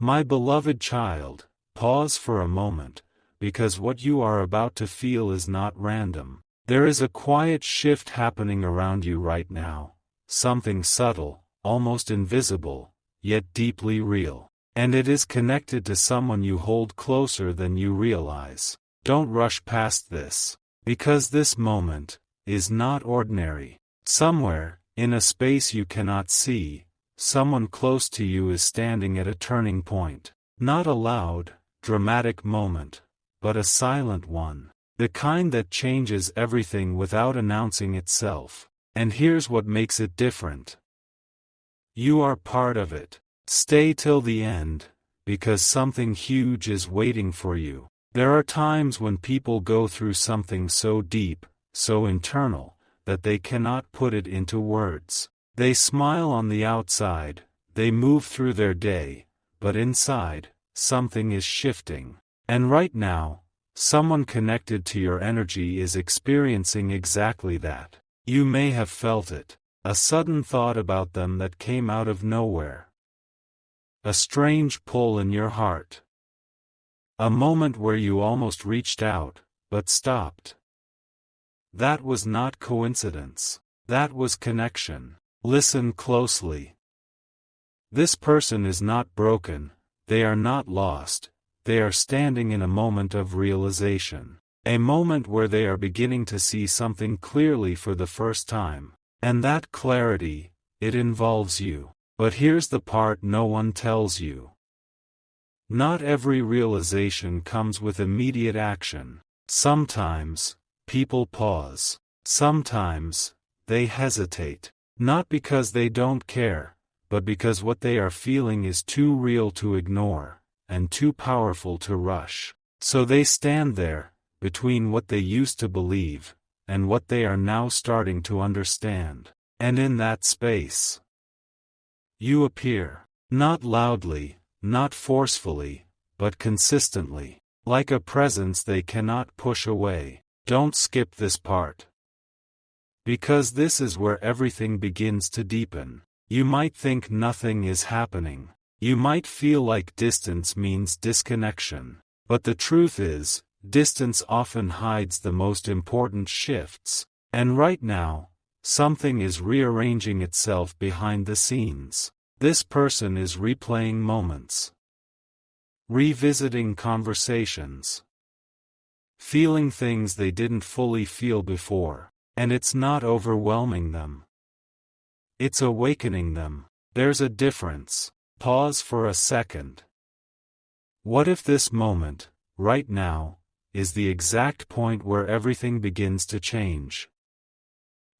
My beloved child, pause for a moment, because what you are about to feel is not random. There is a quiet shift happening around you right now, something subtle, almost invisible, yet deeply real. And it is connected to someone you hold closer than you realize. Don't rush past this, because this moment is not ordinary. Somewhere, in a space you cannot see, someone close to you is standing at a turning point. Not a loud, dramatic moment, but a silent one. The kind that changes everything without announcing itself. And here's what makes it different. You are part of it. Stay till the end, because something huge is waiting for you. There are times when people go through something so deep, so internal, that they cannot put it into words. They smile on the outside, they move through their day, but inside, something is shifting. And right now, someone connected to your energy is experiencing exactly that. You may have felt it, a sudden thought about them that came out of nowhere. A strange pull in your heart. A moment where you almost reached out, but stopped. That was not coincidence. That was connection. Listen closely. This person is not broken, they are not lost, they are standing in a moment of realization. A moment where they are beginning to see something clearly for the first time. And that clarity, it involves you. But here's the part no one tells you. Not every realization comes with immediate action. Sometimes, people pause. Sometimes, they hesitate. Not because they don't care, but because what they are feeling is too real to ignore, and too powerful to rush. So they stand there, between what they used to believe, and what they are now starting to understand. And in that space, you appear. Not loudly, not forcefully, but consistently. Like a presence they cannot push away. Don't skip this part. Because this is where everything begins to deepen. You might think nothing is happening. You might feel like distance means disconnection. But the truth is, distance often hides the most important shifts. And right now, something is rearranging itself behind the scenes. This person is replaying moments. Revisiting conversations. Feeling things they didn't fully feel before. And it's not overwhelming them. It's awakening them. There's a difference. Pause for a second. What if this moment, right now, is the exact point where everything begins to change?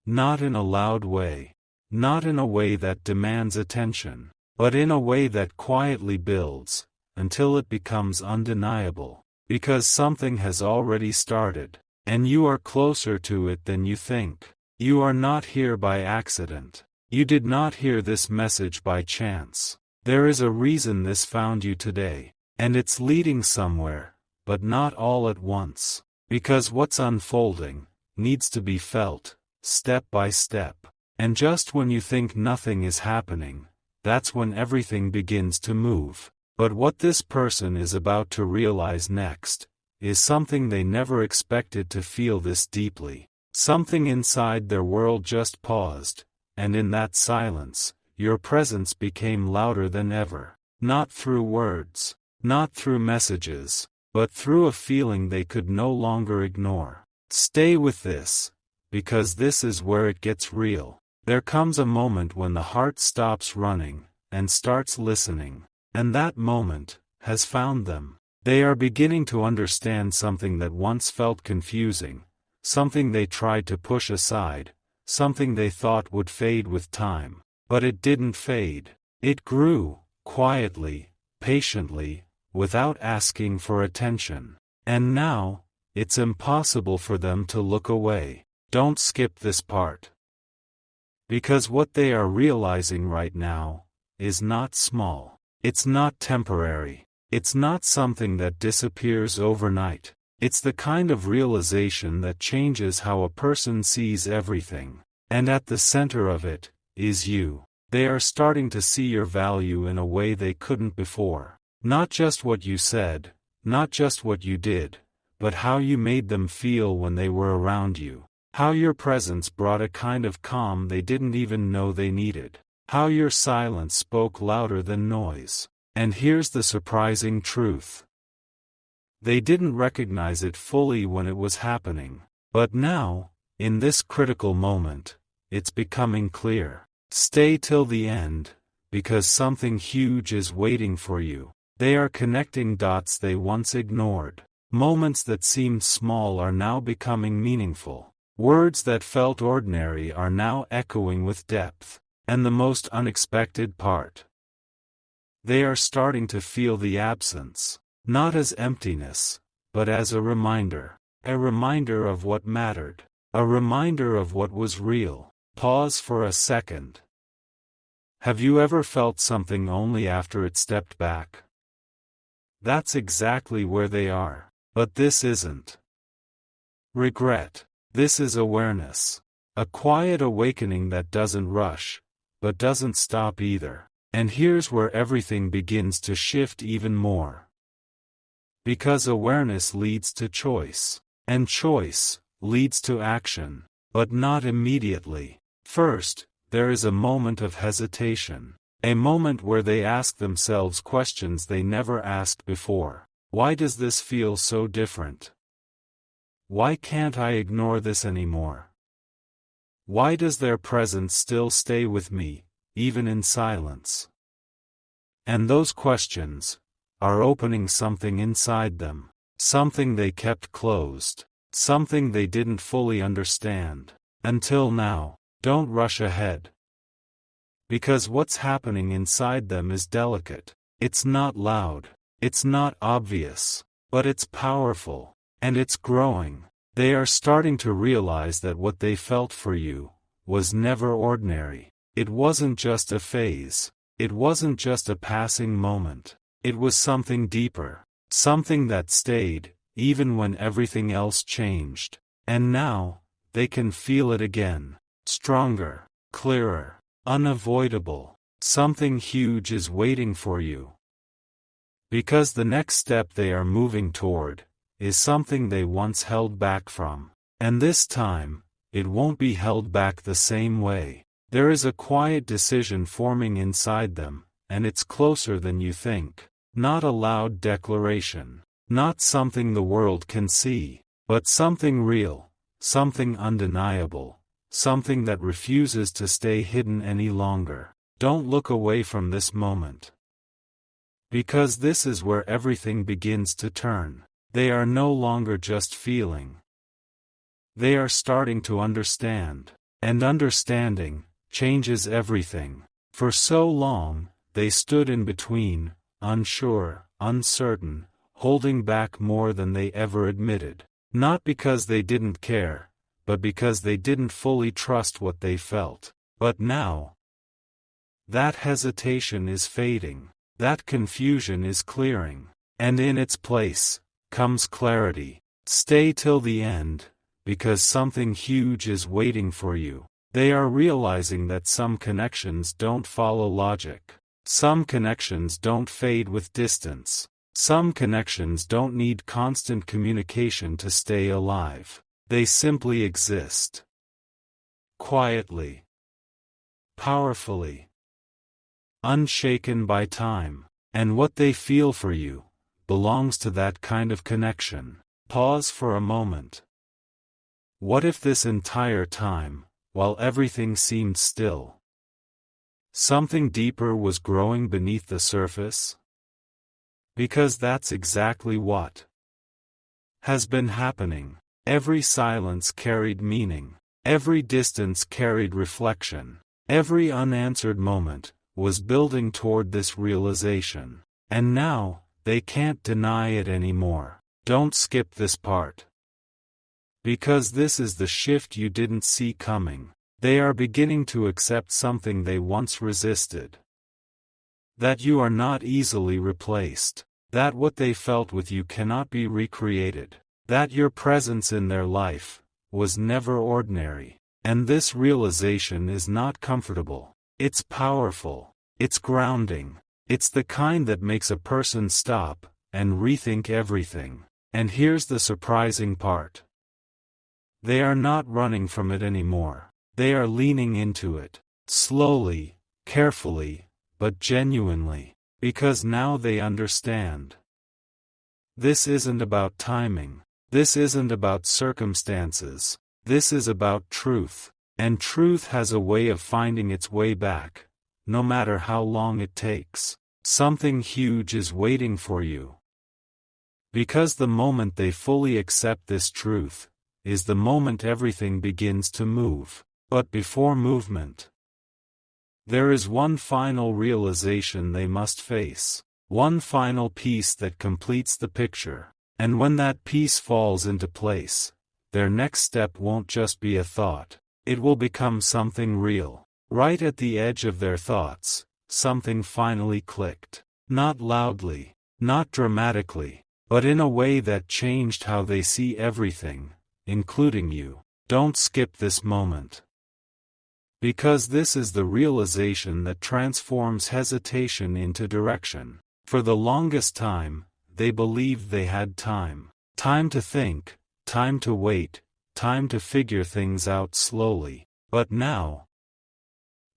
Not in a loud way. Not in a way that demands attention. But in a way that quietly builds, until it becomes undeniable. Because something has already started. And you are closer to it than you think. You are not here by accident. You did not hear this message by chance. There is a reason this found you today. And it's leading somewhere, but not all at once. Because what's unfolding needs to be felt, step by step. And just when you think nothing is happening, that's when everything begins to move. But what this person is about to realize next is something they never expected to feel this deeply. Something inside their world just paused, and in that silence, your presence became louder than ever. Not through words, not through messages, but through a feeling they could no longer ignore. Stay with this, because this is where it gets real. There comes a moment when the heart stops running, and starts listening. And that moment has found them. They are beginning to understand something that once felt confusing, something they tried to push aside, something they thought would fade with time. But it didn't fade. It grew, quietly, patiently, without asking for attention. And now, it's impossible for them to look away. Don't skip this part. Because what they are realizing right now is not small. It's not temporary. It's not something that disappears overnight. It's the kind of realization that changes how a person sees everything. And at the center of it is you. They are starting to see your value in a way they couldn't before. Not just what you said, not just what you did, but how you made them feel when they were around you. How your presence brought a kind of calm they didn't even know they needed. How your silence spoke louder than noise. And here's the surprising truth. They didn't recognize it fully when it was happening. But now, in this critical moment, it's becoming clear. Stay till the end, because something huge is waiting for you. They are connecting dots they once ignored. Moments that seemed small are now becoming meaningful. Words that felt ordinary are now echoing with depth. And the most unexpected part. They are starting to feel the absence, not as emptiness, but as a reminder of what mattered, a reminder of what was real. Pause for a second. Have you ever felt something only after it stepped back? That's exactly where they are, but this isn't regret. This is awareness, a quiet awakening that doesn't rush, but doesn't stop either. And here's where everything begins to shift even more. Because awareness leads to choice, and choice leads to action, but not immediately. First, there is a moment of hesitation, a moment where they ask themselves questions they never asked before. Why does this feel so different? Why can't I ignore this anymore? Why does their presence still stay with me, even in silence? And those questions are opening something inside them, something they kept closed, something they didn't fully understand, until now. Don't rush ahead. Because what's happening inside them is delicate. It's not loud, it's not obvious, but it's powerful, and it's growing. They are starting to realize that what they felt for you was never ordinary. It wasn't just a phase. It wasn't just a passing moment. It was something deeper. Something that stayed, even when everything else changed. And now, they can feel it again. Stronger, clearer, unavoidable. Something huge is waiting for you. Because the next step they are moving toward is something they once held back from. And this time, it won't be held back the same way. There is a quiet decision forming inside them, and it's closer than you think. Not a loud declaration, not something the world can see, but something real, something undeniable, something that refuses to stay hidden any longer. Don't look away from this moment. Because this is where everything begins to turn. They are no longer just feeling. They are starting to understand. And understanding changes everything. For so long, they stood in between, unsure, uncertain, holding back more than they ever admitted. Not because they didn't care, but because they didn't fully trust what they felt. But now, that hesitation is fading. That confusion is clearing. And in its place comes clarity. Stay till the end, because something huge is waiting for you. They are realizing that some connections don't follow logic. Some connections don't fade with distance. Some connections don't need constant communication to stay alive. They simply exist. Quietly. Powerfully. Unshaken by time. And what they feel for you belongs to that kind of connection. Pause for a moment. What if this entire time, while everything seemed still, something deeper was growing beneath the surface? Because that's exactly what has been happening. Every silence carried meaning. Every distance carried reflection. Every unanswered moment was building toward this realization. And now, they can't deny it anymore. Don't skip this part. Because this is the shift you didn't see coming. They are beginning to accept something they once resisted. That you are not easily replaced. That what they felt with you cannot be recreated. That your presence in their life was never ordinary. And this realization is not comfortable. It's powerful. It's grounding. It's the kind that makes a person stop and rethink everything. And here's the surprising part. They are not running from it anymore. They are leaning into it. Slowly, carefully, but genuinely. Because now they understand. This isn't about timing. This isn't about circumstances. This is about truth. And truth has a way of finding its way back, no matter how long it takes. Something huge is waiting for you. Because the moment they fully accept this truth, is the moment everything begins to move. But before movement, there is one final realization they must face. One final piece that completes the picture. And when that piece falls into place, their next step won't just be a thought. It will become something real. Right at the edge of their thoughts, something finally clicked. Not loudly, not dramatically, but in a way that changed how they see everything, including you. Don't skip this moment. Because this is the realization that transforms hesitation into direction. For the longest time, they believed they had time. Time to think, time to wait, time to figure things out slowly. But now,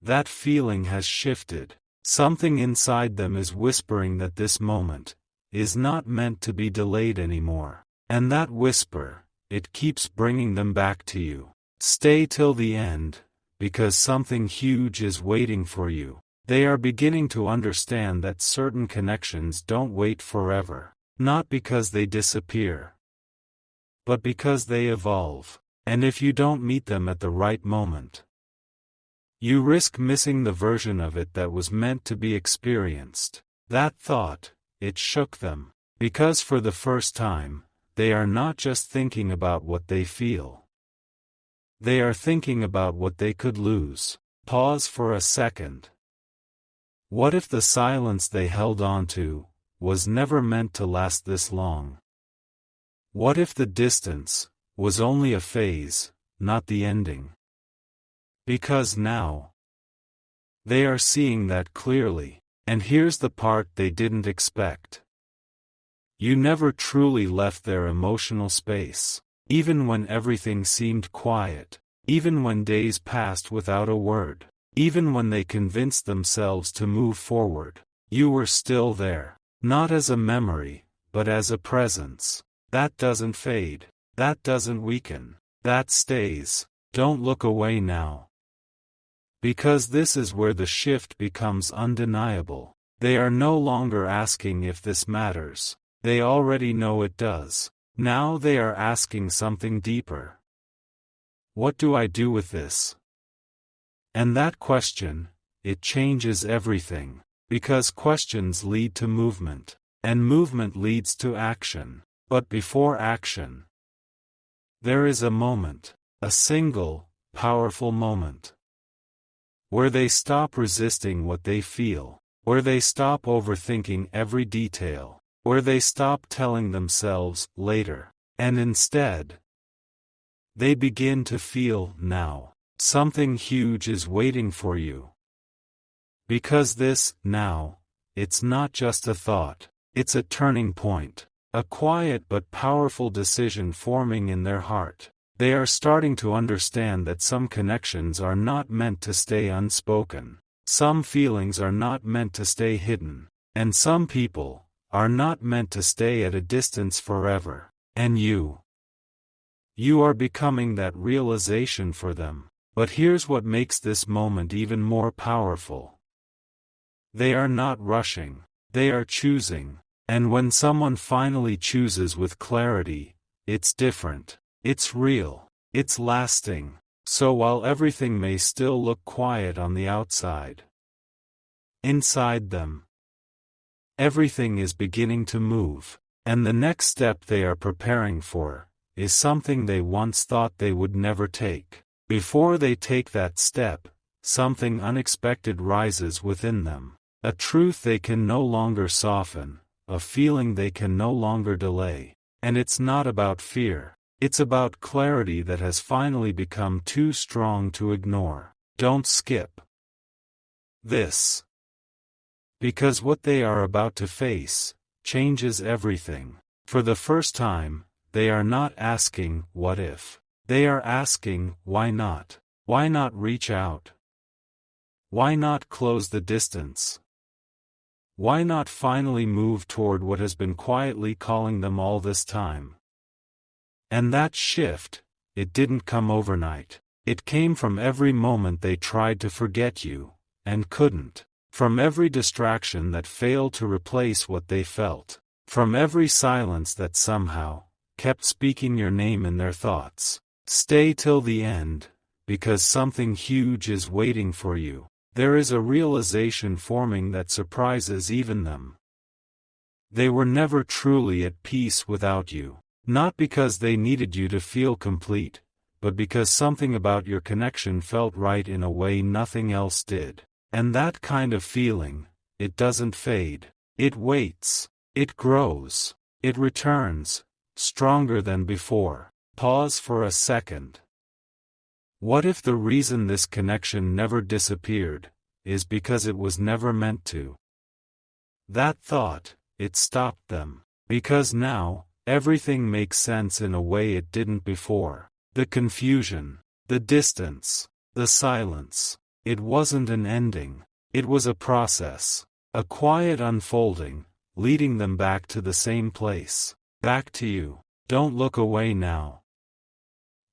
that feeling has shifted. Something inside them is whispering that this moment is not meant to be delayed anymore. And that whisper, it keeps bringing them back to you. Stay till the end, because something huge is waiting for you. They are beginning to understand that certain connections don't wait forever. Not because they disappear, but because they evolve. And if you don't meet them at the right moment, you risk missing the version of it that was meant to be experienced. That thought, it shook them. Because for the first time, they are not just thinking about what they feel. They are thinking about what they could lose. Pause for a second. What if the silence they held on to was never meant to last this long? What if the distance was only a phase, not the ending? Because now, they are seeing that clearly. And here's the part they didn't expect. You never truly left their emotional space. Even when everything seemed quiet. Even when days passed without a word. Even when they convinced themselves to move forward. You were still there. Not as a memory, but as a presence. That doesn't fade. That doesn't weaken. That stays. Don't look away now. Because this is where the shift becomes undeniable. They are no longer asking if this matters. They already know it does. Now they are asking something deeper. What do I do with this? And that question, it changes everything. Because questions lead to movement. And movement leads to action. But before action, there is a moment. A single, powerful moment. Where they stop resisting what they feel. Where they stop overthinking every detail. Where they stop telling themselves, later. And instead, they begin to feel, now. Something huge is waiting for you. Because this, now, it's not just a thought. It's a turning point. A quiet but powerful decision forming in their heart. They are starting to understand that some connections are not meant to stay unspoken. Some feelings are not meant to stay hidden. And some people are not meant to stay at a distance forever. And you are becoming that realization for them. But here's what makes this moment even more powerful. They are not rushing. They are choosing. And when someone finally chooses with clarity, it's different. It's real. It's lasting. So while everything may still look quiet on the outside, inside them, everything is beginning to move. And the next step they are preparing for is something they once thought they would never take. Before they take that step, something unexpected rises within them. A truth they can no longer soften. A feeling they can no longer delay. And it's not about fear. It's about clarity that has finally become too strong to ignore. Don't skip this. Because what they are about to face changes everything. For the first time, they are not asking, "What if?" They are asking, "Why not? Why not reach out? Why not close the distance? Why not finally move toward what has been quietly calling them all this time?" And that shift, it didn't come overnight. It came from every moment they tried to forget you, and couldn't. From every distraction that failed to replace what they felt. From every silence that somehow kept speaking your name in their thoughts. Stay till the end, because something huge is waiting for you. There is a realization forming that surprises even them. They were never truly at peace without you. Not because they needed you to feel complete, but because something about your connection felt right in a way nothing else did. And that kind of feeling, it doesn't fade. It waits. It grows. It returns, stronger than before. Pause for a second. What if the reason this connection never disappeared is because it was never meant to? That thought, it stopped them. Because now, everything makes sense in a way it didn't before. The confusion, the distance, the silence. It wasn't an ending. It was a process. A quiet unfolding, leading them back to the same place. Back to you. Don't look away now.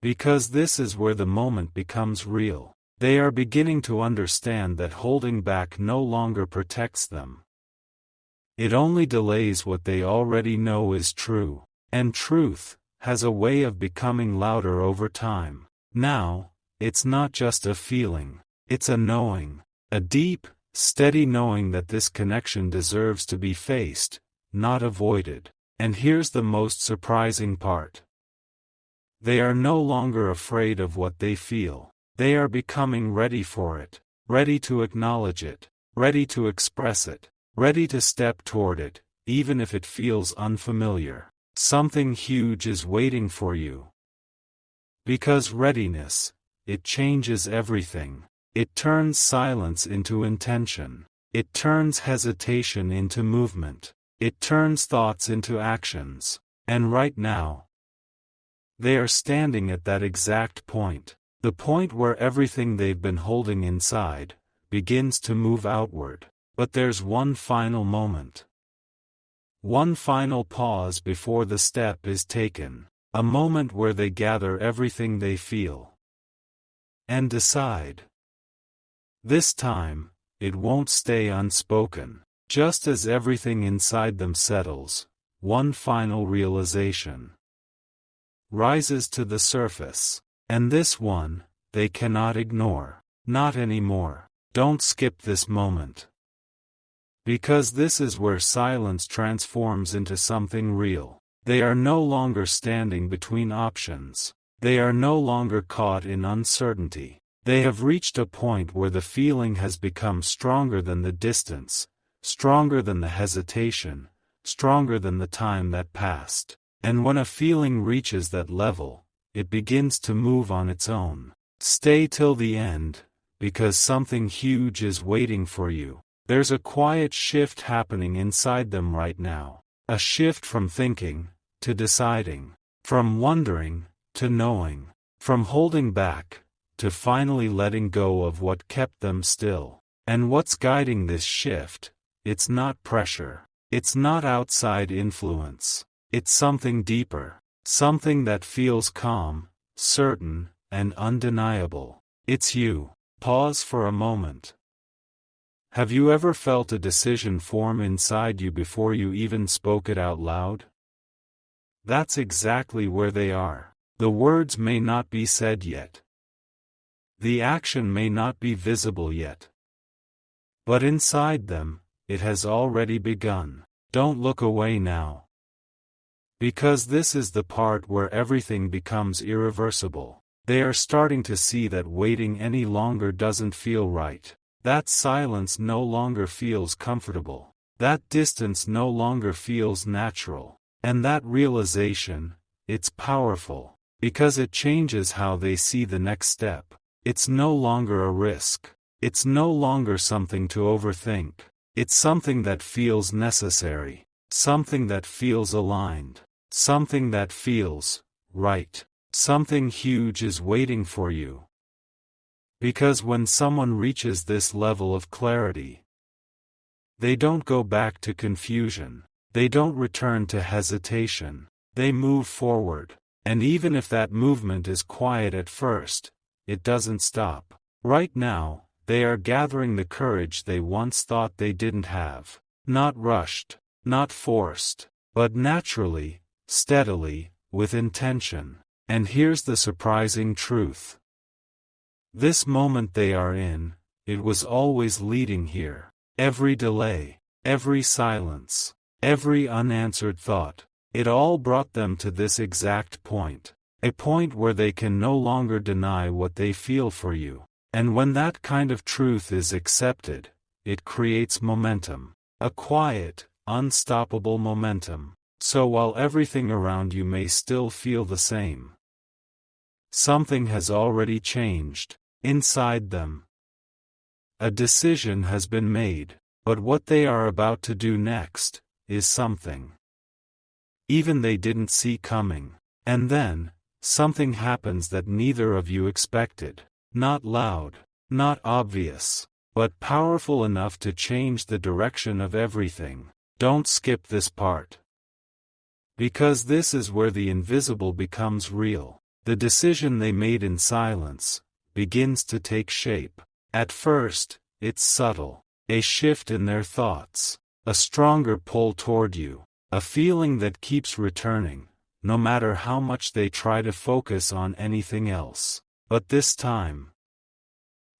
Because this is where the moment becomes real. They are beginning to understand that holding back no longer protects them. It only delays what they already know is true. And truth has a way of becoming louder over time. Now, it's not just a feeling. It's a knowing. A deep, steady knowing that this connection deserves to be faced, not avoided. And here's the most surprising part. They are no longer afraid of what they feel. They are becoming ready for it. Ready to acknowledge it. Ready to express it. Ready to step toward it, even if it feels unfamiliar. Something huge is waiting for you. Because readiness, it changes everything. It turns silence into intention. It turns hesitation into movement. It turns thoughts into actions. And right now, they are standing at that exact point. The point where everything they've been holding inside begins to move outward. But there's one final moment. One final pause before the step is taken. A moment where they gather everything they feel. And decide. This time, it won't stay unspoken. Just as everything inside them settles, one final realization rises to the surface. And this one, they cannot ignore. Not anymore. Don't skip this moment. Because this is where silence transforms into something real. They are no longer standing between options. They are no longer caught in uncertainty. They have reached a point where the feeling has become stronger than the distance, stronger than the hesitation, stronger than the time that passed. And when a feeling reaches that level, it begins to move on its own. Stay till the end, because something huge is waiting for you. There's a quiet shift happening inside them right now. A shift from thinking, to deciding. From wondering, to knowing. From holding back, to finally letting go of what kept them still. And what's guiding this shift? It's not pressure. It's not outside influence. It's something deeper. Something that feels calm, certain, and undeniable. It's you. Pause for a moment. Have you ever felt a decision form inside you before you even spoke it out loud? That's exactly where they are. The words may not be said yet. The action may not be visible yet. But inside them, it has already begun. Don't look away now. Because this is the part where everything becomes irreversible. They are starting to see that waiting any longer doesn't feel right. That silence no longer feels comfortable. That distance no longer feels natural. And that realization, it's powerful. Because it changes how they see the next step. It's no longer a risk. It's no longer something to overthink. It's something that feels necessary, something that feels aligned, something that feels right. Something huge is waiting for you. Because when someone reaches this level of clarity, they don't go back to confusion, they don't return to hesitation, they move forward. And even if that movement is quiet at first, it doesn't stop. Right now, they are gathering the courage they once thought they didn't have. Not rushed, not forced, but naturally, steadily, with intention. And here's the surprising truth. This moment they are in, it was always leading here. Every delay, every silence, every unanswered thought, it all brought them to this exact point. A point where they can no longer deny what they feel for you. And when that kind of truth is accepted, it creates momentum. A quiet, unstoppable momentum. So while everything around you may still feel the same, something has already changed, inside them. A decision has been made, but what they are about to do next, is something even they didn't see coming. And then, something happens that neither of you expected. Not loud, not obvious, but powerful enough to change the direction of everything. Don't skip this part. Because this is where the invisible becomes real. The decision they made in silence begins to take shape. At first, it's subtle. A shift in their thoughts. A stronger pull toward you. A feeling that keeps returning, no matter how much they try to focus on anything else. But this time,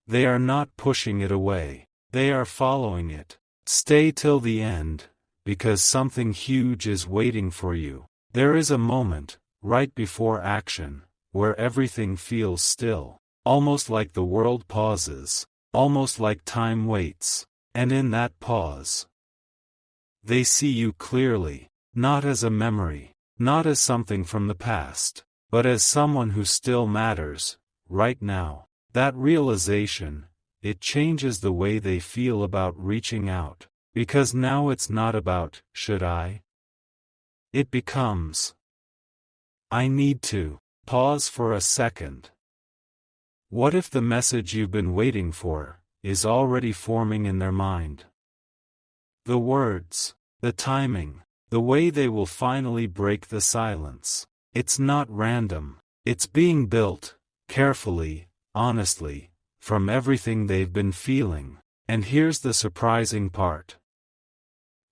they are not pushing it away. They are following it. Stay till the end, because something huge is waiting for you. There is a moment, right before action, where everything feels still. Almost like the world pauses. Almost like time waits. And in that pause, they see you clearly, not as a memory, not as something from the past, but as someone who still matters, right now. That realization, it changes the way they feel about reaching out. Because now it's not about, should I? It becomes, I need to. Pause for a second. What if the message you've been waiting for is already forming in their mind? The words, the timing, the way they will finally break the silence. It's not random. It's being built, carefully, honestly, from everything they've been feeling. And here's the surprising part.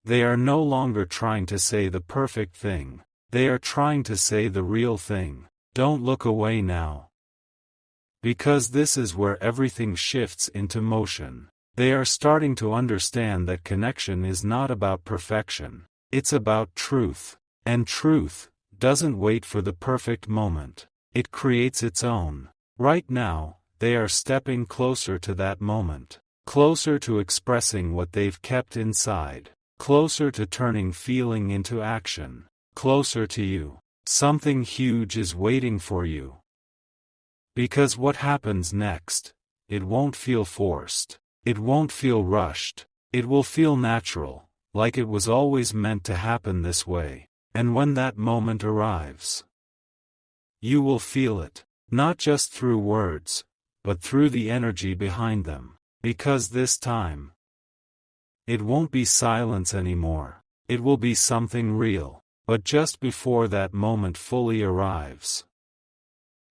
They are no longer trying to say the perfect thing. They are trying to say the real thing. Don't look away now. Because this is where everything shifts into motion. They are starting to understand that connection is not about perfection. It's about truth. And truth doesn't wait for the perfect moment. It creates its own. Right now, they are stepping closer to that moment. Closer to expressing what they've kept inside. Closer to turning feeling into action. Closer to you. Something huge is waiting for you. Because what happens next, it won't feel forced. It won't feel rushed. It will feel natural, like it was always meant to happen this way. And when that moment arrives, you will feel it, not just through words, but through the energy behind them. Because this time, it won't be silence anymore. It will be something real. But just before that moment fully arrives,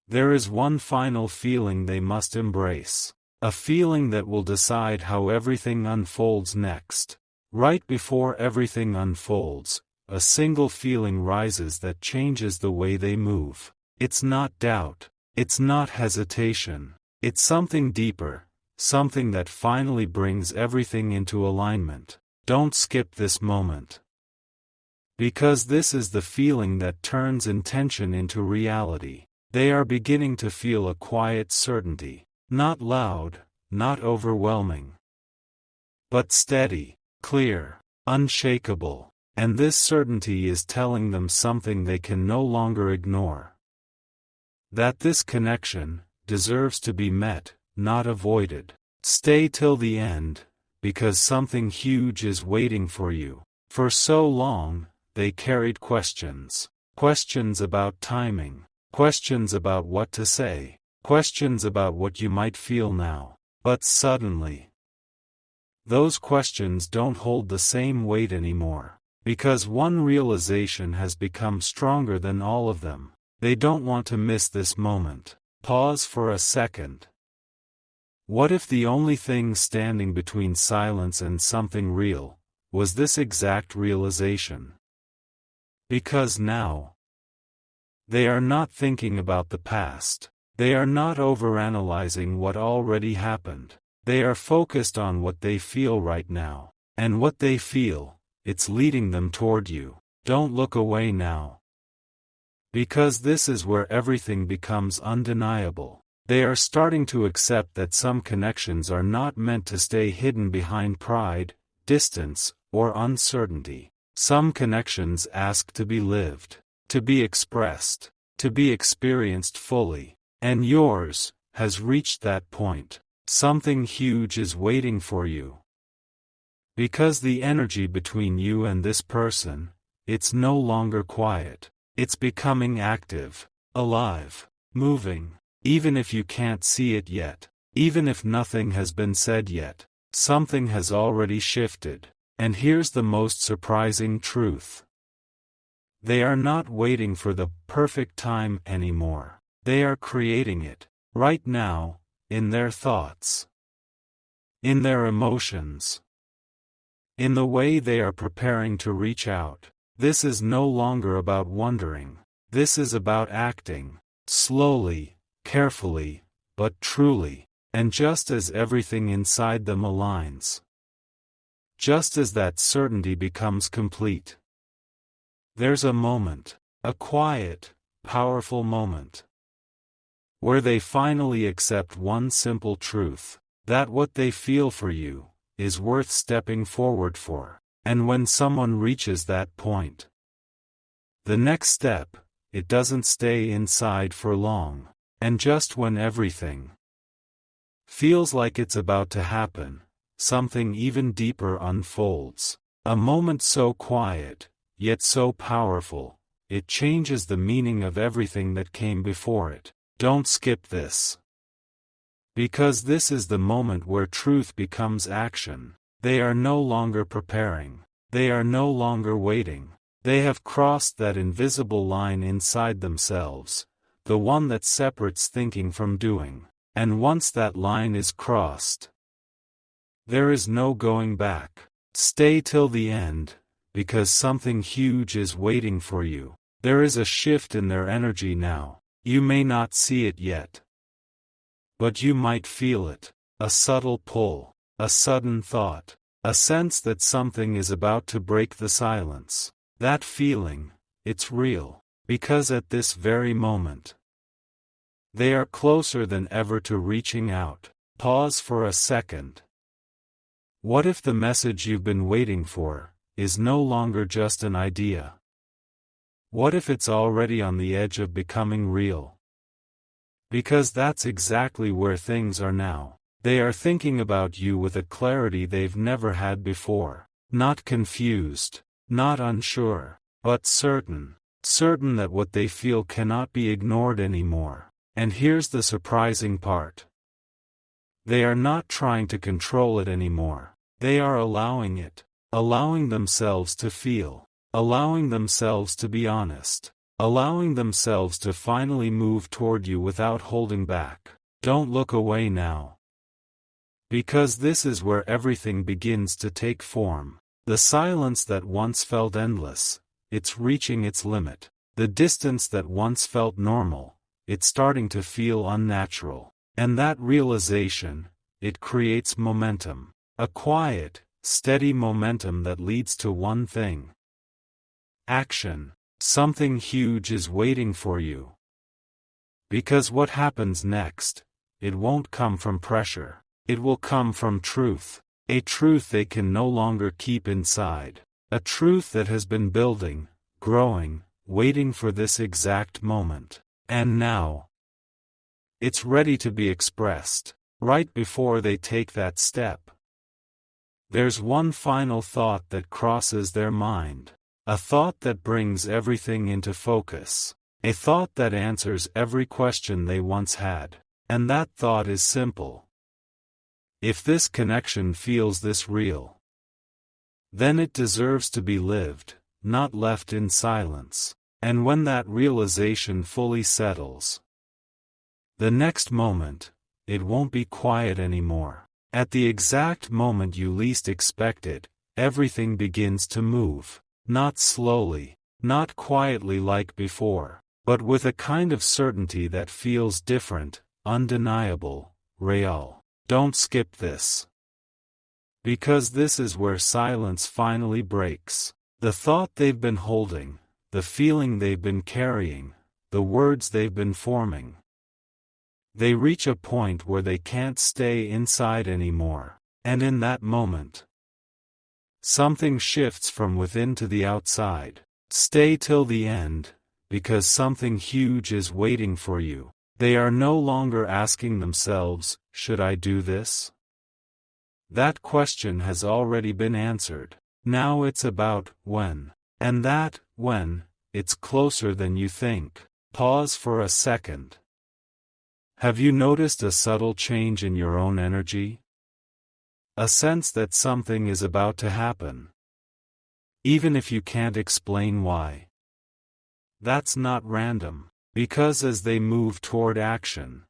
there is one final feeling they must embrace. A feeling that will decide how everything unfolds next. Right before everything unfolds, a single feeling rises that changes the way they move. It's not doubt. It's not hesitation. It's something deeper. Something that finally brings everything into alignment. Don't skip this moment. Because this is the feeling that turns intention into reality. They are beginning to feel a quiet certainty. Not loud, not overwhelming, but steady, clear, unshakable. And this certainty is telling them something they can no longer ignore. That this connection deserves to be met, not avoided. Stay till the end, because something huge is waiting for you. For so long, they carried questions. Questions about timing. Questions about what to say. Questions about what you might feel now. But suddenly, those questions don't hold the same weight anymore. Because one realization has become stronger than all of them. They don't want to miss this moment. Pause for a second. What if the only thing standing between silence and something real was this exact realization? Because now, they are not thinking about the past. They are not overanalyzing what already happened. They are focused on what they feel right now. And what they feel, it's leading them toward you. Don't look away now. Because this is where everything becomes undeniable. They are starting to accept that some connections are not meant to stay hidden behind pride, distance, or uncertainty. Some connections ask to be lived, to be expressed, to be experienced fully. And yours has reached that point. Something huge is waiting for you. Because the energy between you and this person, it's no longer quiet. It's becoming active, alive, moving. Even if you can't see it yet, even if nothing has been said yet, something has already shifted. And here's the most surprising truth. They are not waiting for the perfect time anymore. They are creating it, right now, in their thoughts, in their emotions, in the way they are preparing to reach out. This is no longer about wondering. This is about acting, slowly, carefully, but truly, and just as everything inside them aligns. Just as that certainty becomes complete. There's a moment, a quiet, powerful moment, where they finally accept one simple truth, that what they feel for you is worth stepping forward for. And when someone reaches that point, the next step, it doesn't stay inside for long. And just when everything feels like it's about to happen, something even deeper unfolds. A moment so quiet, yet so powerful, it changes the meaning of everything that came before it. Don't skip this. Because this is the moment where truth becomes action. They are no longer preparing. They are no longer waiting. They have crossed that invisible line inside themselves, the one that separates thinking from doing. And once that line is crossed, there is no going back. Stay till the end, because something huge is waiting for you. There is a shift in their energy now. You may not see it yet, but you might feel it. A subtle pull, a sudden thought, a sense that something is about to break the silence. That feeling, it's real. Because at this very moment, they are closer than ever to reaching out. Pause for a second. What if the message you've been waiting for is no longer just an idea? What if it's already on the edge of becoming real? Because that's exactly where things are now. They are thinking about you with a clarity they've never had before. Not confused, not unsure, but certain. Certain that what they feel cannot be ignored anymore. And here's the surprising part. They are not trying to control it anymore. They are allowing it, allowing themselves to feel, allowing themselves to be honest, allowing themselves to finally move toward you without holding back. Don't look away now. Because this is where everything begins to take form. The silence that once felt endless, it's reaching its limit. The distance that once felt normal, it's starting to feel unnatural. And that realization, it creates momentum. A quiet, steady momentum that leads to one thing. Action. Something huge is waiting for you. Because what happens next, it won't come from pressure. It will come from truth. A truth they can no longer keep inside. A truth that has been building, growing, waiting for this exact moment. And now, it's ready to be expressed, right before they take that step. There's one final thought that crosses their mind. A thought that brings everything into focus. A thought that answers every question they once had. And that thought is simple. If this connection feels this real, then it deserves to be lived, not left in silence. And when that realization fully settles, the next moment, it won't be quiet anymore. At the exact moment you least expect it, everything begins to move. Not slowly, not quietly like before, but with a kind of certainty that feels different, undeniable, real. Don't skip this. Because this is where silence finally breaks. The thought they've been holding, the feeling they've been carrying, the words they've been forming. They reach a point where they can't stay inside anymore, and in that moment, something shifts from within to the outside. Stay till the end, because something huge is waiting for you. They are no longer asking themselves, should I do this? That question has already been answered. Now it's about when. And that, when, it's closer than you think. Pause for a second. Have you noticed a subtle change in your own energy? A sense that something is about to happen, even if you can't explain why. That's not random, because as they move toward action,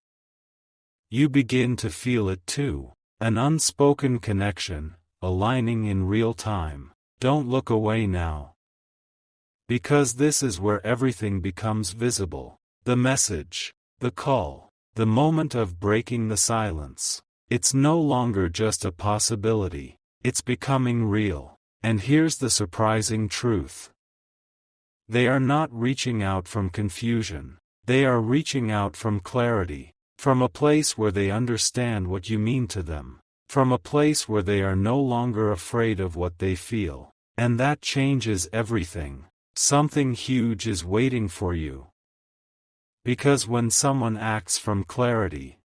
you begin to feel it too. An unspoken connection, aligning in real time. Don't look away now, because this is where everything becomes visible. The message, the call, the moment of breaking the silence. It's no longer just a possibility, it's becoming real. And here's the surprising truth. They are not reaching out from confusion. They are reaching out from clarity, from a place where they understand what you mean to them, from a place where they are no longer afraid of what they feel. And that changes everything. Something huge is waiting for you. Because when someone acts from clarity,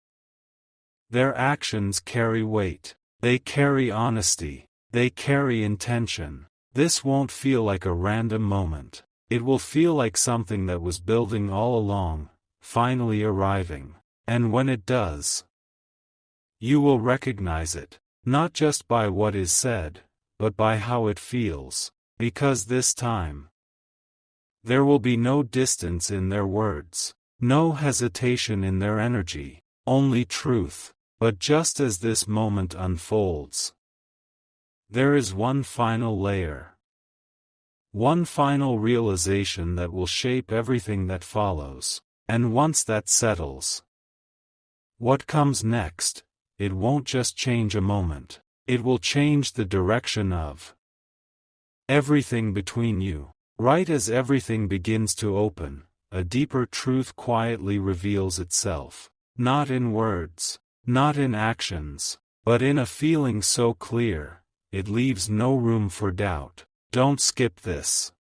their actions carry weight. They carry honesty. They carry intention. This won't feel like a random moment. It will feel like something that was building all along, finally arriving. And when it does, you will recognize it, not just by what is said, but by how it feels. Because this time, there will be no distance in their words, no hesitation in their energy, only truth. But just as this moment unfolds, there is one final layer. One final realization that will shape everything that follows. And once that settles, what comes next, it won't just change a moment. It will change the direction of everything between you. Right as everything begins to open, a deeper truth quietly reveals itself. Not in words, not in actions, but in a feeling so clear, it leaves no room for doubt. Don't skip this.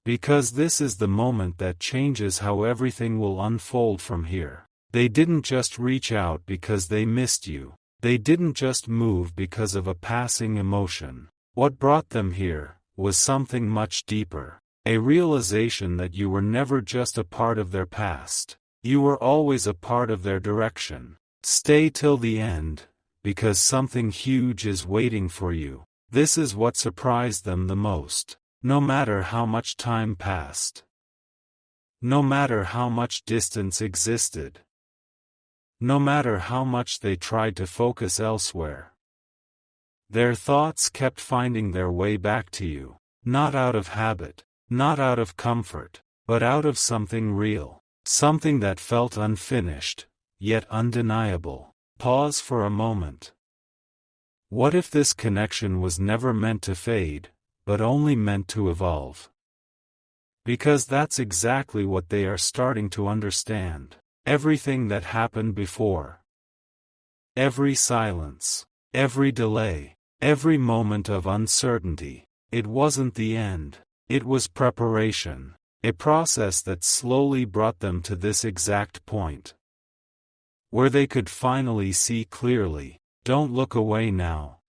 Because this is the moment that changes how everything will unfold from here. They didn't just reach out because they missed you. They didn't just move because of a passing emotion. What brought them here was something much deeper. A realization that you were never just a part of their past. You were always a part of their direction. Stay till the end, because something huge is waiting for you. This is what surprised them the most. No matter how much time passed, no matter how much distance existed, no matter how much they tried to focus elsewhere, their thoughts kept finding their way back to you. Not out of habit, not out of comfort, but out of something real. Something that felt unfinished, yet undeniable. Pause for a moment. What if this connection was never meant to fade, but only meant to evolve? Because that's exactly what they are starting to understand. Everything that happened before, every silence, every delay, every moment of uncertainty, it wasn't the end, it was preparation. A process that slowly brought them to this exact point, where they could finally see clearly. Don't look away now,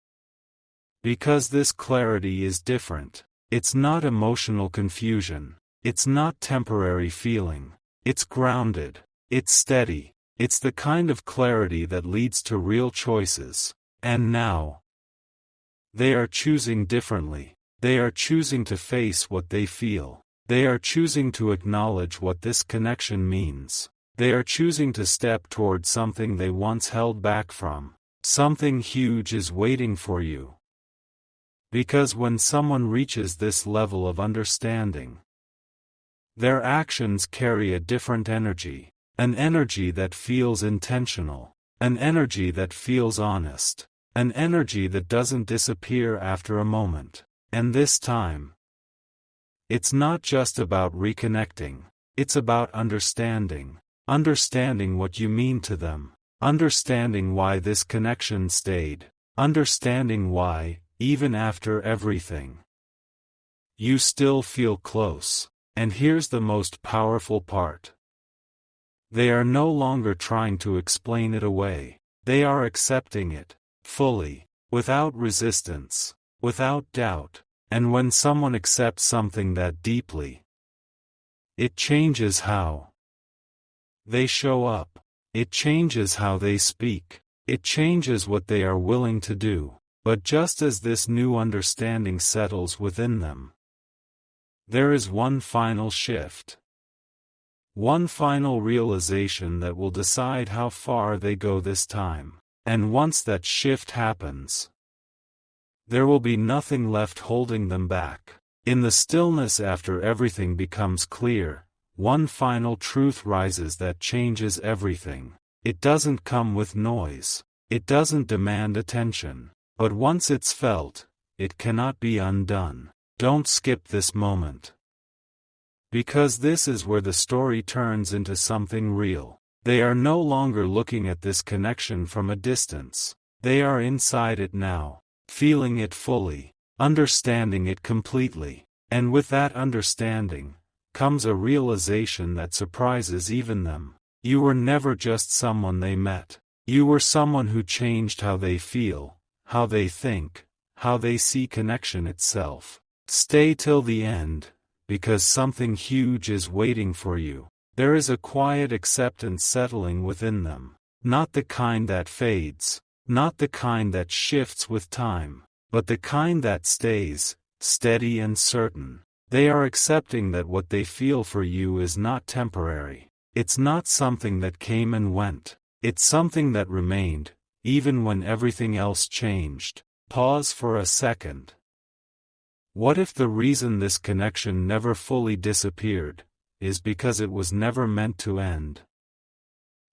Because this clarity is different. It's not emotional confusion. It's not temporary feeling. It's grounded. It's steady. It's the kind of clarity that leads to real choices. And now, they are choosing differently. They are choosing to face what they feel. They are choosing to acknowledge what this connection means. They are choosing to step toward something they once held back from. Something huge is waiting for you. Because when someone reaches this level of understanding, their actions carry a different energy. An energy that feels intentional. An energy that feels honest. An energy that doesn't disappear after a moment. And this time, it's not just about reconnecting. It's about understanding. Understanding what you mean to them. Understanding why this connection stayed. Understanding why, even after everything, you still feel close. And here's the most powerful part. They are no longer trying to explain it away. They are accepting it, fully, without resistance, without doubt. And when someone accepts something that deeply, it changes how they show up. It changes how they speak. It changes what they are willing to do. But just as this new understanding settles within them, there is one final shift. One final realization that will decide how far they go this time. And once that shift happens, there will be nothing left holding them back. In the stillness after everything becomes clear, one final truth rises that changes everything. It doesn't come with noise. It doesn't demand attention. But once it's felt, it cannot be undone. Don't skip this moment. Because this is where the story turns into something real. They are no longer looking at this connection from a distance. They are inside it now, feeling it fully, understanding it completely. And with that understanding, comes a realization that surprises even them. You were never just someone they met. You were someone who changed how they feel, how they think, how they see connection itself. Stay till the end, because something huge is waiting for you. There is a quiet acceptance settling within them. Not the kind that fades, not the kind that shifts with time, but the kind that stays, steady and certain. They are accepting that what they feel for you is not temporary. It's not something that came and went. It's something that remained, even when everything else changed. Pause for a second. What if the reason this connection never fully disappeared is because it was never meant to end?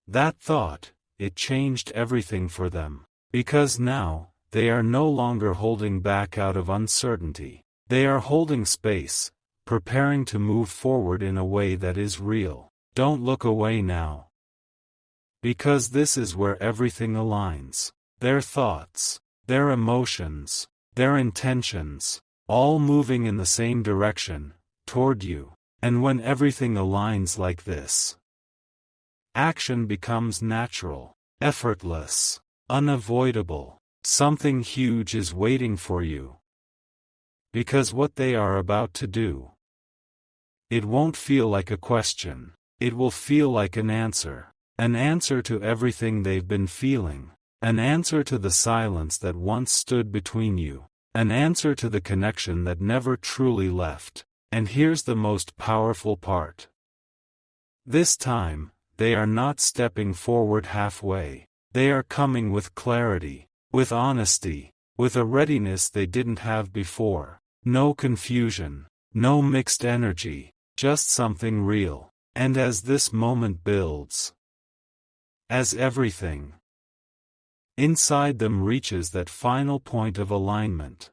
That thought, it changed everything for them. Because now, they are no longer holding back out of uncertainty. They are holding space, preparing to move forward in a way that is real. Don't look away now. Because this is where everything aligns. Their thoughts, their emotions, their intentions, all moving in the same direction, toward you. And when everything aligns like this, action becomes natural, effortless, unavoidable. Something huge is waiting for you. Because what they are about to do, it won't feel like a question. It will feel like an answer. An answer to everything they've been feeling. An answer to the silence that once stood between you. An answer to the connection that never truly left. And here's the most powerful part. This time, they are not stepping forward halfway. They are coming with clarity, with honesty, with a readiness they didn't have before. No confusion, no mixed energy, just something real. And as this moment builds, as everything inside them reaches that final point of alignment,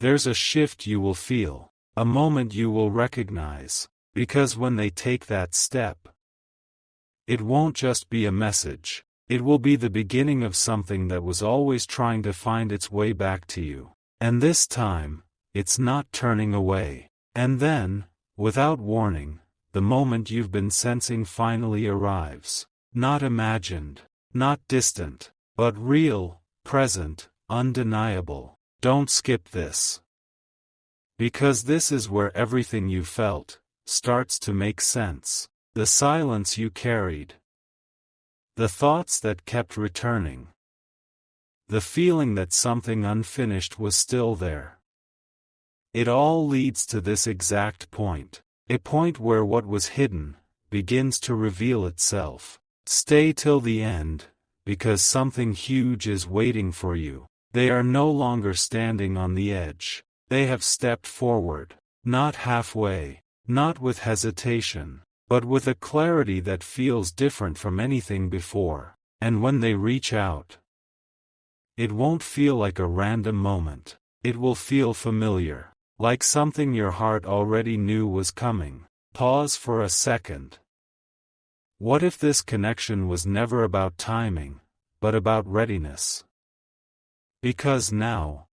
there's a shift you will feel, a moment you will recognize, because when they take that step, it won't just be a message, it will be the beginning of something that was always trying to find its way back to you. And this time, it's not turning away. And then, without warning, the moment you've been sensing finally arrives. Not imagined, not distant, but real, present, undeniable. Don't skip this. Because this is where everything you felt starts to make sense. The silence you carried. The thoughts that kept returning. The feeling that something unfinished was still there. It all leads to this exact point. A point where what was hidden begins to reveal itself. Stay till the end, because something huge is waiting for you. They are no longer standing on the edge. They have stepped forward, not halfway, not with hesitation, but with a clarity that feels different from anything before. And when they reach out, it won't feel like a random moment. It will feel familiar, like something your heart already knew was coming. Pause for a second. What if this connection was never about timing, but about readiness? Because now,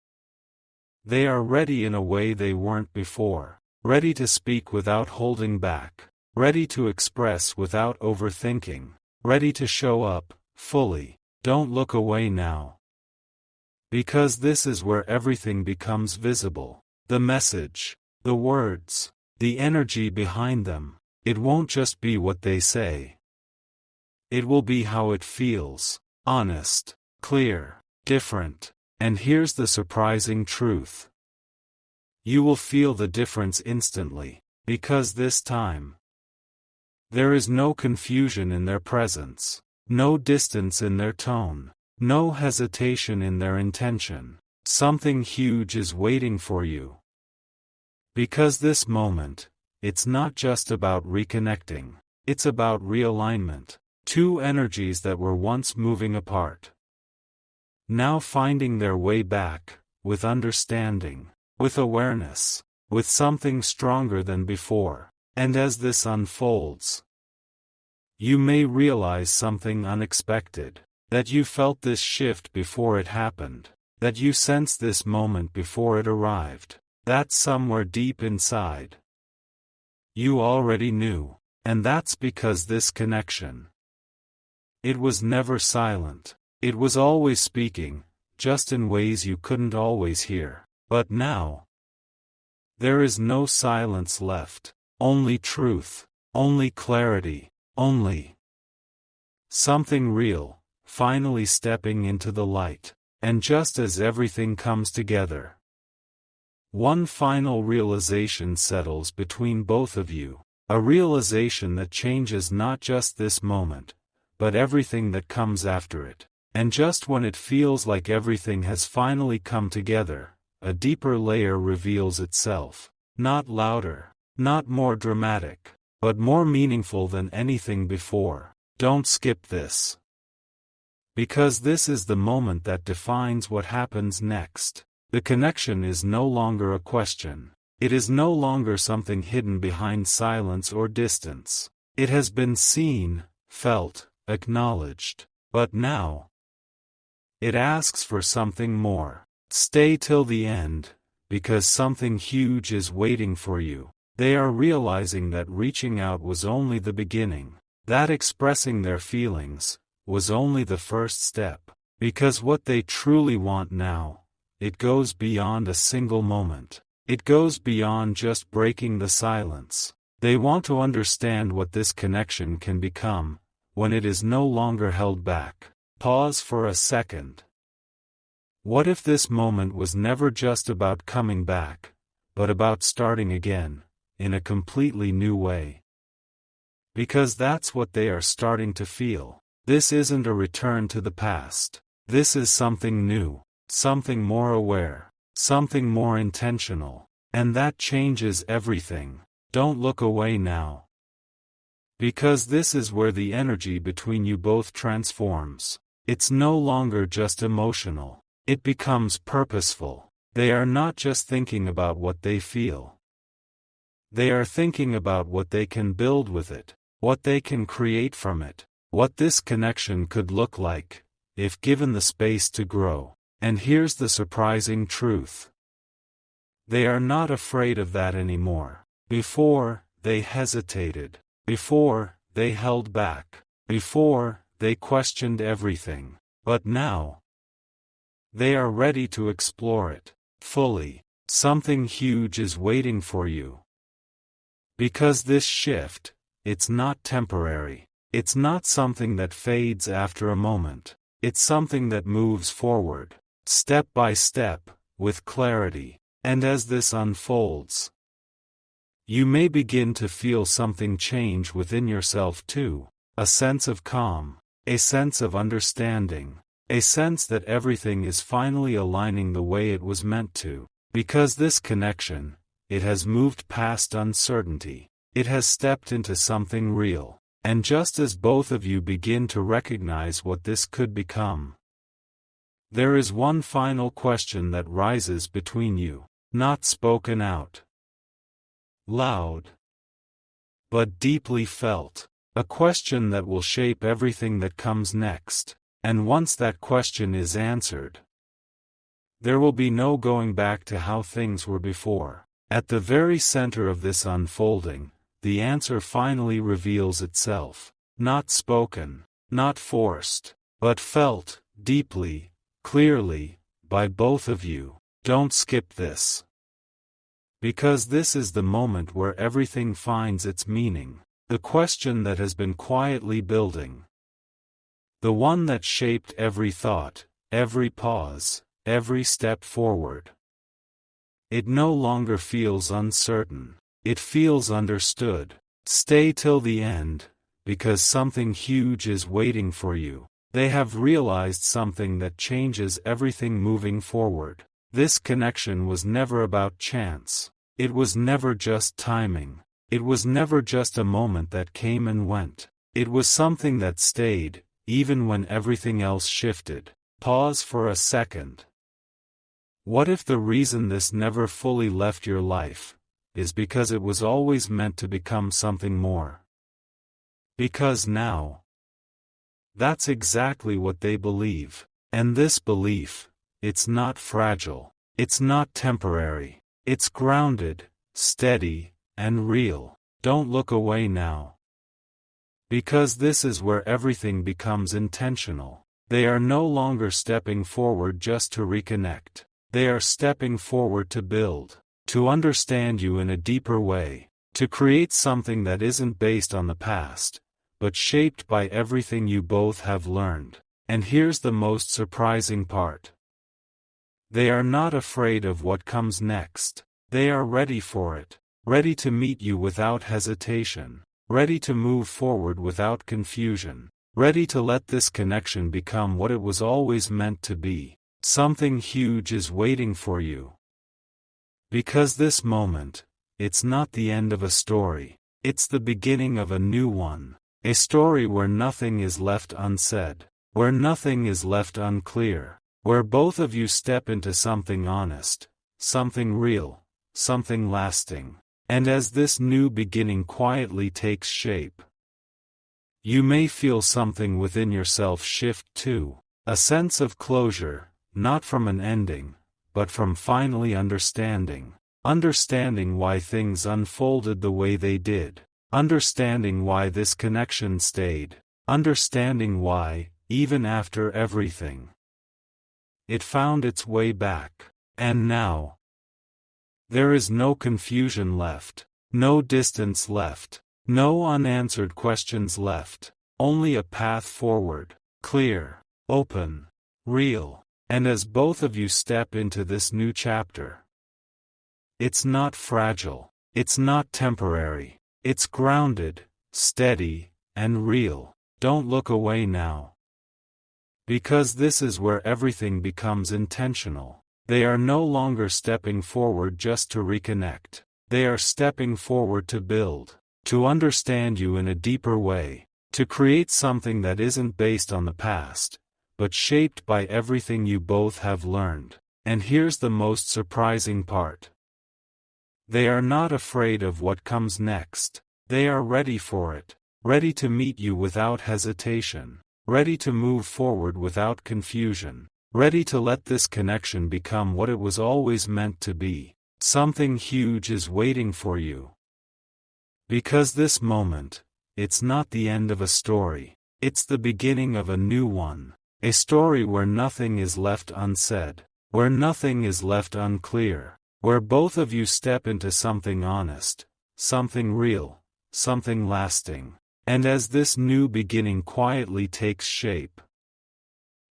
they are ready in a way they weren't before. Ready to speak without holding back. Ready to express without overthinking. Ready to show up, fully. Don't look away now. Because this is where everything becomes visible. The message, the words, the energy behind them. It won't just be what they say. It will be how it feels. Honest, clear, different. And here's the surprising truth. You will feel the difference instantly. Because this time, there is no confusion in their presence, no distance in their tone, no hesitation in their intention. Something huge is waiting for you. Because this moment, it's not just about reconnecting, it's about realignment. Two energies that were once moving apart, now finding their way back, with understanding, with awareness, with something stronger than before. And as this unfolds, you may realize something unexpected, that you felt this shift before it happened, that you sensed this moment before it arrived, that somewhere deep inside, you already knew. And that's because this connection, it was never silent. It was always speaking, just in ways you couldn't always hear. But now, there is no silence left. Only truth, only clarity, only something real, finally stepping into the light. And just as everything comes together, one final realization settles between both of you. A realization that changes not just this moment, but everything that comes after it. And just when it feels like everything has finally come together, a deeper layer reveals itself. Not louder, not more dramatic, but more meaningful than anything before. Don't skip this. Because this is the moment that defines what happens next. The connection is no longer a question. It is no longer something hidden behind silence or distance. It has been seen, felt, acknowledged. But now, it asks for something more. Stay till the end, because something huge is waiting for you. They are realizing that reaching out was only the beginning, that expressing their feelings was only the first step. Because what they truly want now, it goes beyond a single moment. It goes beyond just breaking the silence. They want to understand what this connection can become, when it is no longer held back. Pause for a second. What if this moment was never just about coming back, but about starting again, in a completely new way? Because that's what they are starting to feel. This isn't a return to the past. This is something new, something more aware, something more intentional. And that changes everything. Don't look away now. Because this is where the energy between you both transforms. It's no longer just emotional. It becomes purposeful. They are not just thinking about what they feel. They are thinking about what they can build with it, what they can create from it, what this connection could look like, if given the space to grow. And here's the surprising truth. They are not afraid of that anymore. Before, they hesitated. Before, they held back. Before, they questioned everything. But now, they are ready to explore it. fully. Something huge is waiting for you. Because this shift, it's not temporary. It's not something that fades after a moment. It's something that moves forward, step by step, with clarity. And as this unfolds, you may begin to feel something change within yourself too. A sense of calm, a sense of understanding, a sense that everything is finally aligning the way it was meant to. Because this connection, it has moved past uncertainty. It has stepped into something real. And just as both of you begin to recognize what this could become, there is one final question that rises between you, not spoken out loud, but deeply felt. A question that will shape everything that comes next. And once that question is answered, there will be no going back to how things were before. At the very center of this unfolding, the answer finally reveals itself. Not spoken, not forced, but felt, deeply, clearly, by both of you. Don't skip this. Because this is the moment where everything finds its meaning. The question that has been quietly building. The one that shaped every thought, every pause, every step forward. It no longer feels uncertain. It feels understood. Stay till the end, because something huge is waiting for you. They have realized something that changes everything moving forward. This connection was never about chance. It was never just timing. It was never just a moment that came and went. It was something that stayed, even when everything else shifted. Pause for a second. What if the reason this never fully left your life is because it was always meant to become something more? Because now, that's exactly what they believe. And this belief, it's not fragile. It's not temporary. It's grounded, steady, and real. Don't look away now. Because this is where everything becomes intentional. They are no longer stepping forward just to reconnect. They are stepping forward to build, to understand you in a deeper way, to create something that isn't based on the past, but shaped by everything you both have learned. And here's the most surprising part. They are not afraid of what comes next. They are ready for it. Ready to meet you without hesitation, ready to move forward without confusion, ready to let this connection become what it was always meant to be. Something huge is waiting for you. Because this moment, it's not the end of a story, it's the beginning of a new one. A story where nothing is left unsaid, where nothing is left unclear, where both of you step into something honest, something real, something lasting. And as this new beginning quietly takes shape, you may feel something within yourself shift too. A sense of closure, not from an ending, but from finally understanding. Understanding why things unfolded the way they did. Understanding why this connection stayed. Understanding why, even after everything, it found its way back. And now, there is no confusion left, no distance left, no unanswered questions left, only a path forward, clear, open, real. And as both of you step into this new chapter, it's not fragile, it's not temporary, it's grounded, steady, and real. Don't look away now. Because this is where everything becomes intentional. They are no longer stepping forward just to reconnect. They are stepping forward to build, to understand you in a deeper way, to create something that isn't based on the past, but shaped by everything you both have learned. And here's the most surprising part. They are not afraid of what comes next. They are ready for it, ready to meet you without hesitation, ready to move forward without confusion. Ready to let this connection become what it was always meant to be. Something huge is waiting for you. Because this moment, it's not the end of a story. It's the beginning of a new one. A story where nothing is left unsaid, where nothing is left unclear, where both of you step into something honest, something real, something lasting. And as this new beginning quietly takes shape,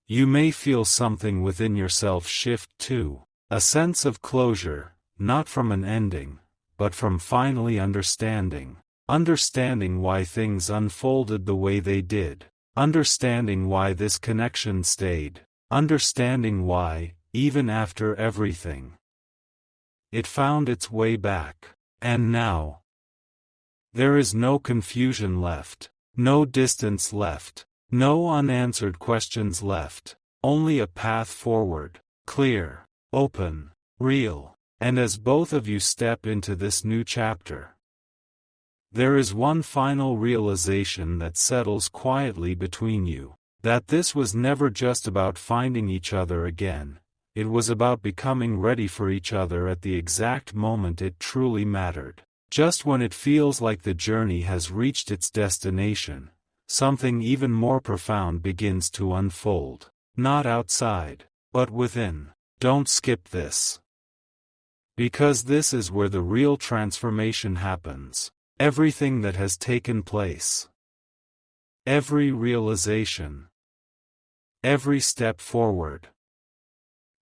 you may feel something within yourself shift too, a sense of closure, not from an ending, but from finally understanding why things unfolded the way they did, understanding why this connection stayed, understanding why, even after everything, it found its way back. And now, there is no confusion left, no distance left, no unanswered questions left, only a path forward, clear, open, real. And as both of you step into this new chapter, there is one final realization that settles quietly between you, that this was never just about finding each other again, it was about becoming ready for each other at the exact moment it truly mattered. Just when it feels like the journey has reached its destination, something even more profound begins to unfold. Not outside, but within. Don't skip this, because this is where the real transformation happens. Everything that has taken place, every realization, every step forward,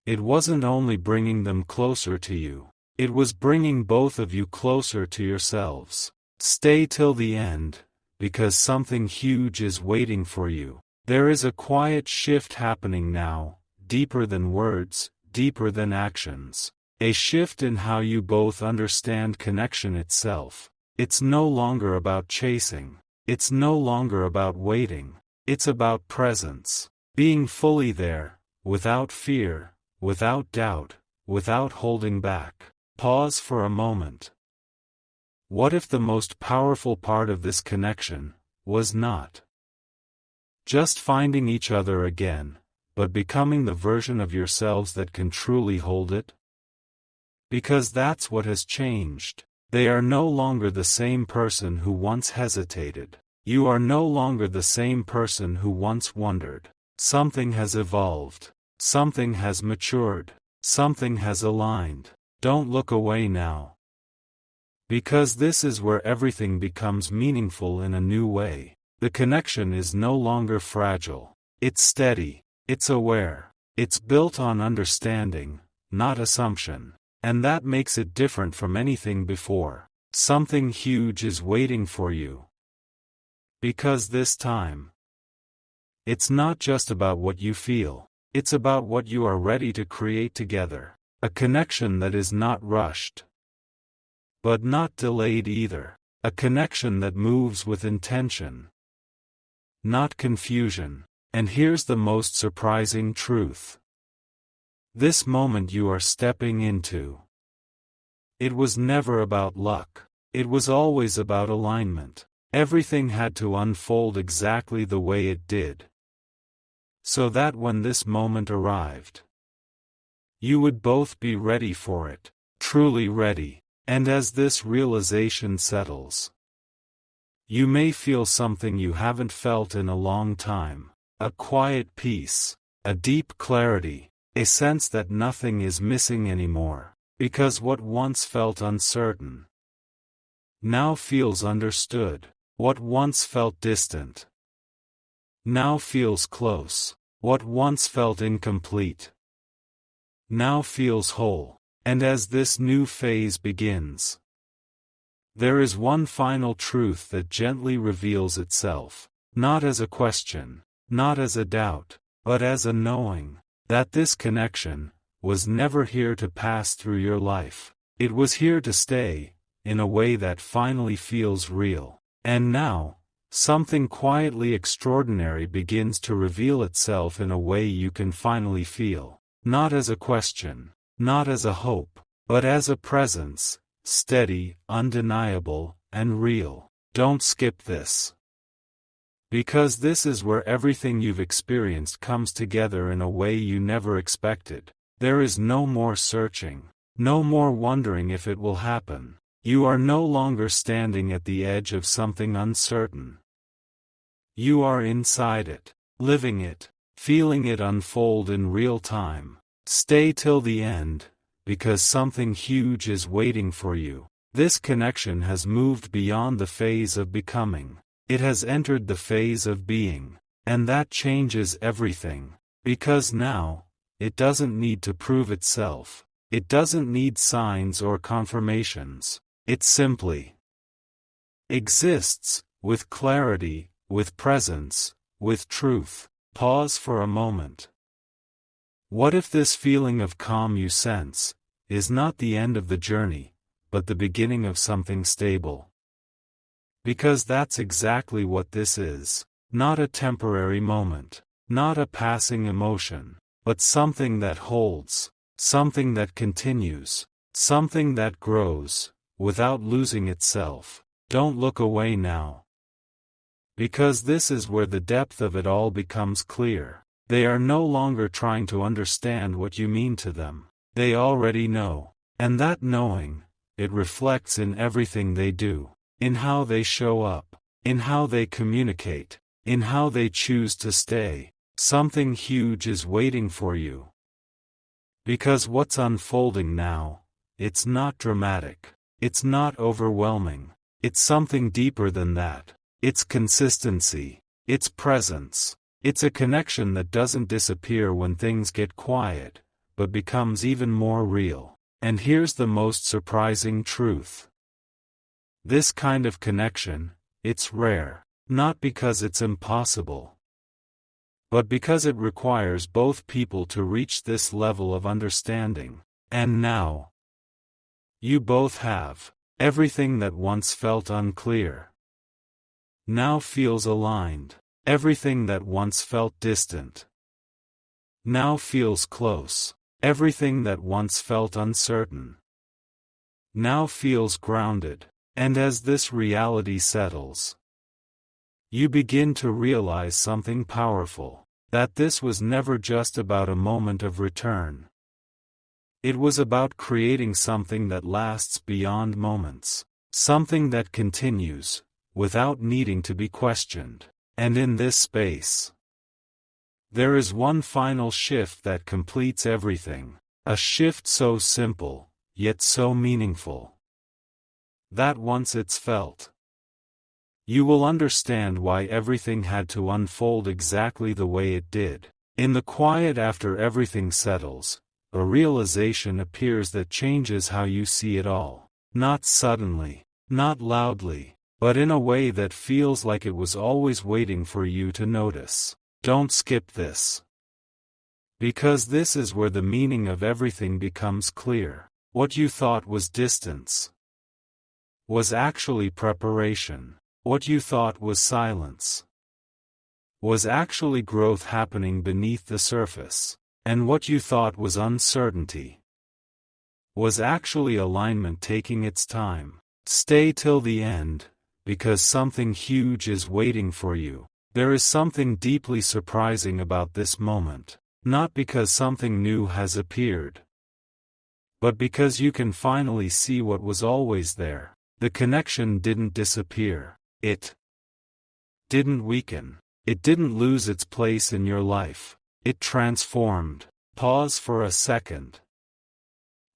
it wasn't only bringing them closer to you, it was bringing both of you closer to yourselves. Stay till the end, because something huge is waiting for you. There is a quiet shift happening now, deeper than words, deeper than actions. A shift in how you both understand connection itself. It's no longer about chasing. It's no longer about waiting. It's about presence. Being fully there, without fear, without doubt, without holding back. Pause for a moment. What if the most powerful part of this connection was not just finding each other again, but becoming the version of yourselves that can truly hold it? Because that's what has changed. They are no longer the same person who once hesitated. You are no longer the same person who once wondered. Something has evolved. Something has matured. Something has aligned. Don't look away now, because this is where everything becomes meaningful in a new way. The connection is no longer fragile. It's steady. It's aware. It's built on understanding, not assumption. And that makes it different from anything before. Something huge is waiting for you. Because this time, it's not just about what you feel. It's about what you are ready to create together. A connection that is not rushed, but not delayed either. A connection that moves with intention, not confusion. And here's the most surprising truth. This moment you are stepping into, it was never about luck. It was always about alignment. Everything had to unfold exactly the way it did, so that when this moment arrived, you would both be ready for it, truly ready. And as this realization settles, you may feel something you haven't felt in a long time. A quiet peace, a deep clarity, a sense that nothing is missing anymore, because what once felt uncertain now feels understood. What once felt distant now feels close. What once felt incomplete now feels whole. And as this new phase begins, there is one final truth that gently reveals itself, not as a question, not as a doubt, but as a knowing, that this connection was never here to pass through your life. It was here to stay, in a way that finally feels real. And now, something quietly extraordinary begins to reveal itself in a way you can finally feel, not as a question, not as a hope, but as a presence, steady, undeniable, and real. Don't skip this, because this is where everything you've experienced comes together in a way you never expected. There is no more searching, no more wondering if it will happen. You are no longer standing at the edge of something uncertain. You are inside it, living it, feeling it unfold in real time. Stay till the end, because something huge is waiting for you. This connection has moved beyond the phase of becoming. It has entered the phase of being. And that changes everything. Because now, it doesn't need to prove itself. It doesn't need signs or confirmations. It simply exists, with clarity, with presence, with truth. Pause for a moment. What if this feeling of calm you sense is not the end of the journey, but the beginning of something stable? Because that's exactly what this is. Not a temporary moment, not a passing emotion, but something that holds, something that continues, something that grows, without losing itself. Don't look away now. Because this is where the depth of it all becomes clear. They are no longer trying to understand what you mean to them. They already know. And that knowing, it reflects in everything they do, in how they show up, in how they communicate, in how they choose to stay. Something huge is waiting for you. Because what's unfolding now, it's not dramatic. It's not overwhelming. It's something deeper than that. It's consistency. It's presence. It's a connection that doesn't disappear when things get quiet, but becomes even more real. And here's the most surprising truth. This kind of connection, it's rare. Not because it's impossible, but because it requires both people to reach this level of understanding. And now, you both have. Everything that once felt unclear now feels aligned. Everything that once felt distant now feels close. Everything that once felt uncertain now feels grounded. And as this reality settles, you begin to realize something powerful, that this was never just about a moment of return. It was about creating something that lasts beyond moments, something that continues, without needing to be questioned. And in this space, there is one final shift that completes everything, a shift so simple, yet so meaningful, that once it's felt, you will understand why everything had to unfold exactly the way it did. In the quiet after everything settles, a realization appears that changes how you see it all. Not suddenly, not loudly, but in a way that feels like it was always waiting for you to notice. Don't skip this. Because this is where the meaning of everything becomes clear. What you thought was distance was actually preparation. What you thought was silence was actually growth happening beneath the surface. And what you thought was uncertainty was actually alignment taking its time. Stay till the end, because something huge is waiting for you. There is something deeply surprising about this moment, not because something new has appeared, but because you can finally see what was always there. The connection didn't disappear. It didn't weaken. It didn't lose its place in your life. It transformed. Pause for a second.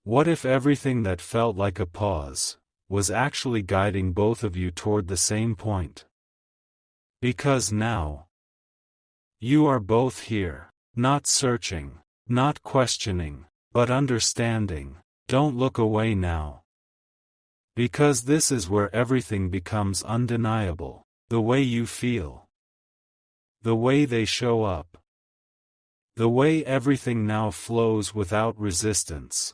What if everything that felt like a pause was actually guiding both of you toward the same point? Because now, you are both here, not searching, not questioning, but understanding. Don't look away now. Because this is where everything becomes undeniable. The way you feel, the way they show up, the way everything now flows without resistance.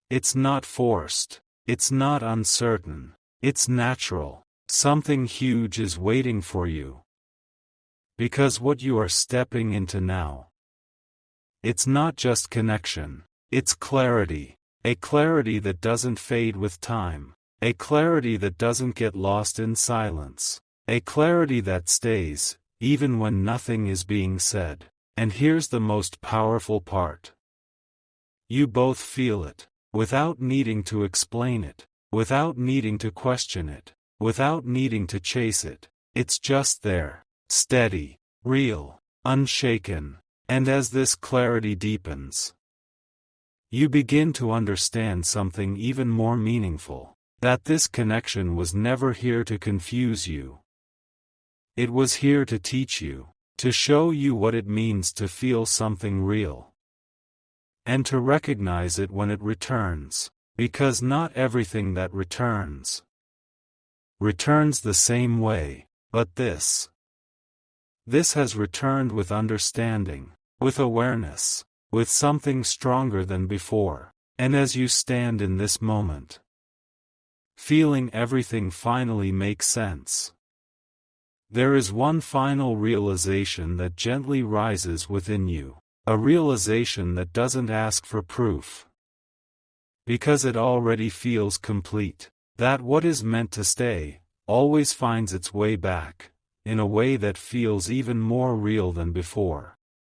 It's not forced. It's not uncertain. It's natural. Something huge is waiting for you. Because what you are stepping into now, it's not just connection. It's clarity. A clarity that doesn't fade with time. A clarity that doesn't get lost in silence. A clarity that stays, even when nothing is being said. And here's the most powerful part. You both feel it, without needing to explain it, without needing to question it, without needing to chase it. It's just there, steady, real, unshaken. And as this clarity deepens, you begin to understand something even more meaningful, that this connection was never here to confuse you. It was here to teach you, to show you what it means to feel something real, and to recognize it when it returns, because not everything that returns the same way, but this has returned with understanding, with awareness, with something stronger than before. And as you stand in this moment, feeling everything finally make sense, there is one final realization that gently rises within you, a realization that doesn't ask for proof, because it already feels complete, that what is meant to stay always finds its way back, in a way that feels even more real than before.